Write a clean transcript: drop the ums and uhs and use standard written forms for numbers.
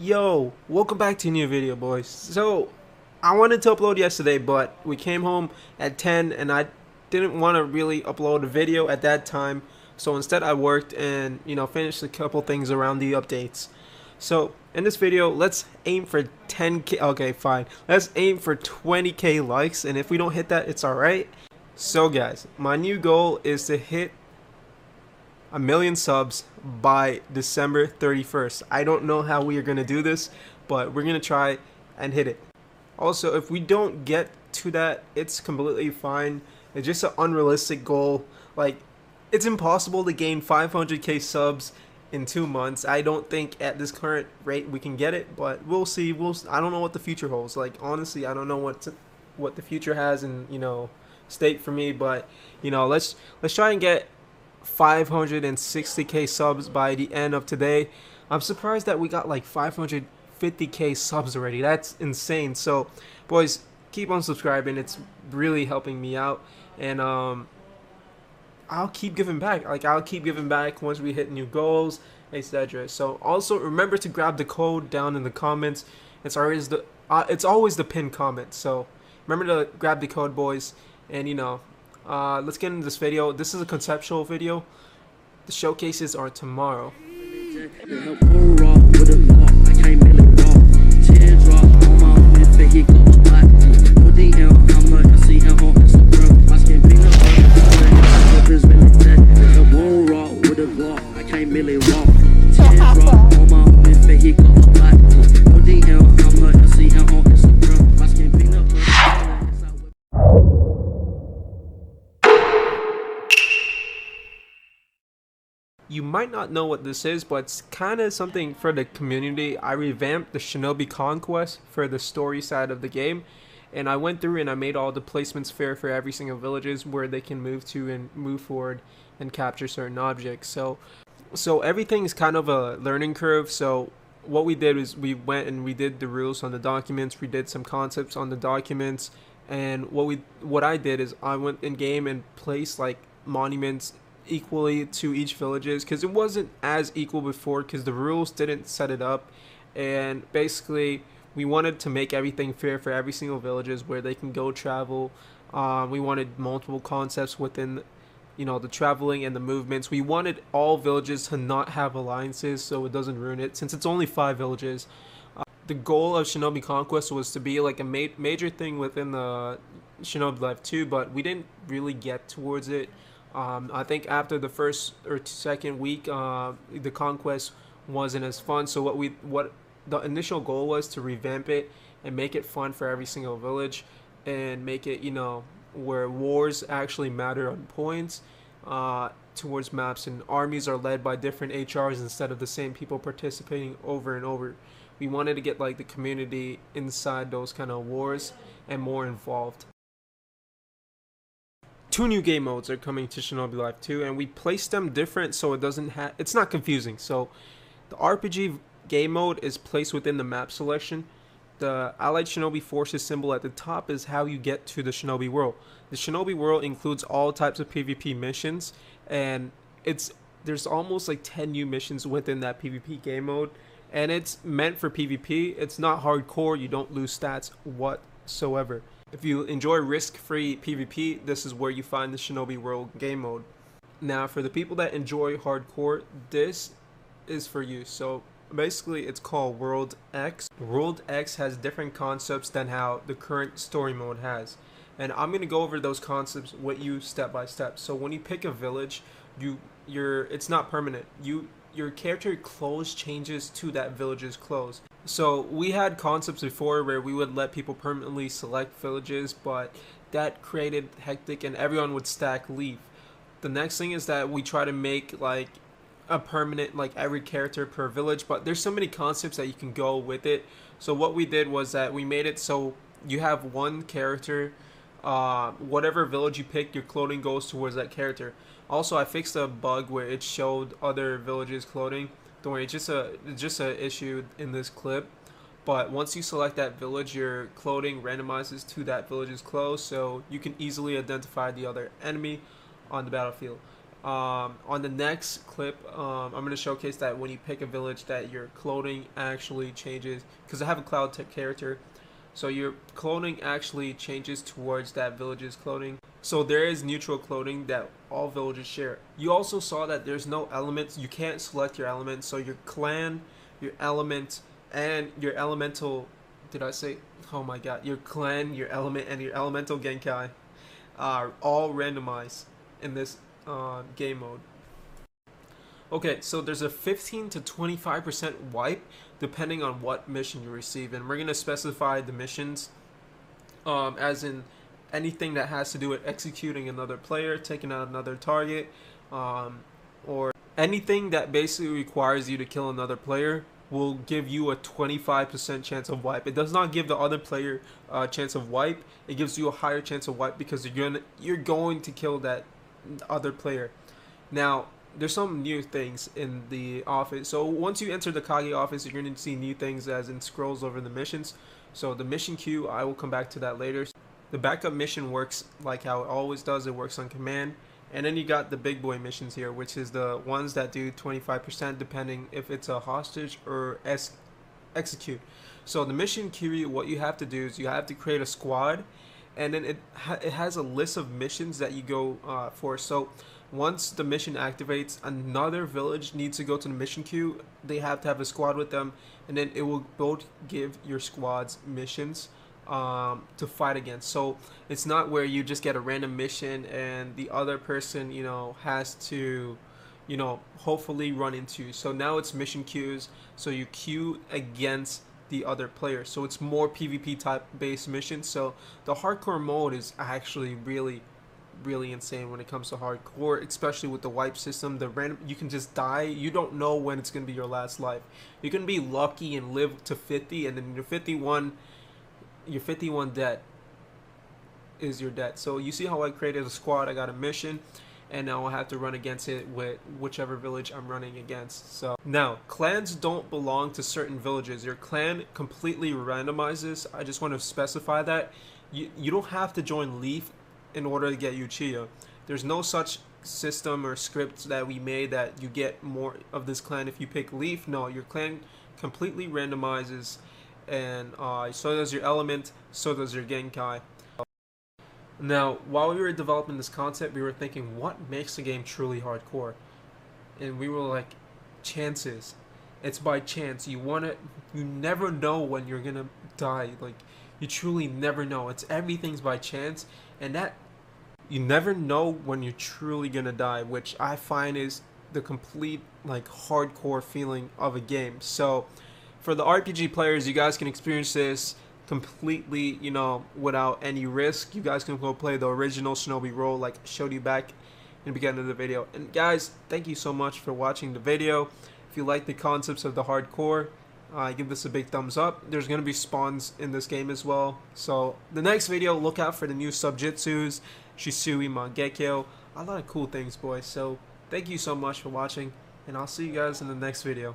Yo, welcome back to a new video, boys. So, I wanted to upload yesterday, but we came home at 10 and I didn't want to really upload a video at that time. So instead I worked and, finished a couple things around the updates. So, in this video, let's aim for 10k. Okay, fine. Let's aim for 20k likes, and if we don't hit that, it's alright. So guys, my new goal is to hit a million subs by December 31st. I don't know how we are going to do this, but we're going to try and hit it. Also, if we don't get to that, it's completely fine. It's just an unrealistic goal. Like, it's impossible to gain 500k subs in 2 months. I don't think at this current rate we can get it, but we'll see. I don't know what the future holds. Like, honestly, I don't know what the future has in, stake for me, but let's try and get 560k subs by the end of today. I'm surprised that we got like 550k subs already. That's insane. So boys, keep on subscribing. It's really helping me out, and I'll keep giving back. I'll keep giving back once we hit new goals, etc. So also remember to grab the code down in the comments. It's always the pinned comment. So remember to grab the code, boys. And let's get into this video. This is a conceptual video. The showcases are tomorrow. You might not know what this is, but it's kind of something for the community. I revamped the Shinobi Conquest for the story side of the game, and I went through and I made all the placements fair for every single villages where they can move to and move forward and capture certain objects. So everything is kind of a learning curve. So what we did is we went and we did the rules on the documents, we did some concepts on the documents, and what I did is I went in game and placed like monuments equally to each villages, because it wasn't as equal before because the rules didn't set it up. And basically we wanted to make everything fair for every single villages where they can go travel. We wanted multiple concepts within the traveling and the movements. We wanted all villages to not have alliances so it doesn't ruin it, since it's only 5 villages. The goal of Shinobi Conquest was to be like a major thing within the Shinobi Life 2, but we didn't really get towards it. I think after the first or second week, the conquest wasn't as fun. So what the initial goal was to revamp it and make it fun for every single village, and make it where wars actually matter on points, towards maps, and armies are led by different HRs instead of the same people participating over and over. We wanted to get like the community inside those kind of wars and more involved. 2 new game modes are coming to Shinobi Life 2, and we placed them different so it's not confusing. So the RPG game mode is placed within the map selection. The Allied Shinobi Forces symbol at the top is how you get to the Shinobi World. The Shinobi World includes all types of PvP missions, and there's almost like 10 new missions within that PvP game mode, and it's meant for PvP. It's not hardcore. You don't lose stats whatsoever. If you enjoy risk-free PvP, this is where you find the Shinobi World game mode. Now, for the people that enjoy hardcore, this is for you. So basically, it's called World X. World X has different concepts than how the current story mode has, and I'm gonna go over those concepts with you step by step. So when you pick a village, it's not permanent. Your character clothes changes to that village's clothes. So we had concepts before where we would let people permanently select villages, but that created hectic and everyone would stack leave. The next thing is that we try to make like a permanent, like every character per village, but there's so many concepts that you can go with it. So what we did was that we made it so you have one character, whatever village you pick, your clothing goes towards that character. Also, I fixed a bug where it showed other villages' clothing. Don't worry, it's just a issue in this clip. But once you select that village, your clothing randomizes to that village's clothes, so you can easily identify the other enemy on the battlefield. On the next clip, I'm going to showcase that when you pick a village, that your clothing actually changes, because I have a cloud tip character, so your clothing actually changes towards that village's clothing. So there is neutral clothing that all villages share. You also saw that there's no elements. You can't select your element. So your clan, your element, and your elemental. Did I say? Oh my god. Your clan, your element, and your elemental Genkai are all randomized in this game mode. Okay, so there's a 15 to 25% wipe depending on what mission you receive, and we're gonna specify the missions, as in anything that has to do with executing another player, taking out another target, or anything that basically requires you to kill another player will give you a 25% chance of wipe. It does not give the other player a chance of wipe. It gives you a higher chance of wipe because you're going to kill that other player. Now, there's some new things in the office. So once you enter the Kage office, you're going to see new things as in scrolls over the missions. So the mission queue, I will come back to that later. The backup mission works like how it always does. It works on command. And then you got the big boy missions here, which is the ones that do 25% depending if it's a hostage or execute. So the mission queue, what you have to do is you have to create a squad, and then it has a list of missions that you go for. So once the mission activates, another village needs to go to the mission queue. They have to have a squad with them, and then it will both give your squads missions to fight against. So it's not where you just get a random mission and the other person, has to, hopefully run into. So now it's mission queues. So you queue against the other player. So it's more PvP type based missions. So the hardcore mode is actually really insane when it comes to hardcore, especially with the wipe system. The random, you can just die. You don't know when it's gonna be your last life. You can be lucky and live to 50, and then you're 51 dead is your death. So you see how I created a squad. I got a mission, and now I have to run against it with whichever village I'm running against. So now, clans don't belong to certain villages. Your clan completely randomizes. I just want to specify that you don't have to join Leaf in order to get Uchiha. There's no such system or script that we made that you get more of this clan if you pick Leaf. No, your clan completely randomizes, and so does your element, so does your Genkai. Now, while we were developing this concept, we were thinking, what makes the game truly hardcore? And we were like, chances. It's by chance. You never know when you're gonna die. Like, you truly never know. Everything's by chance, and that you never know when you're truly gonna die, which I find is the complete hardcore feeling of a game. So for the RPG players, you guys can experience this completely, without any risk. You guys can go play the original Shinobi role like I showed you back in the beginning of the video. And guys, thank you so much for watching the video. If you like the concepts of the hardcore, give this a big thumbs up. There's going to be spawns in this game as well. So the next video, look out for the new subjutsus, Shisui, Mangekyo, a lot of cool things, boys. So thank you so much for watching, and I'll see you guys in the next video.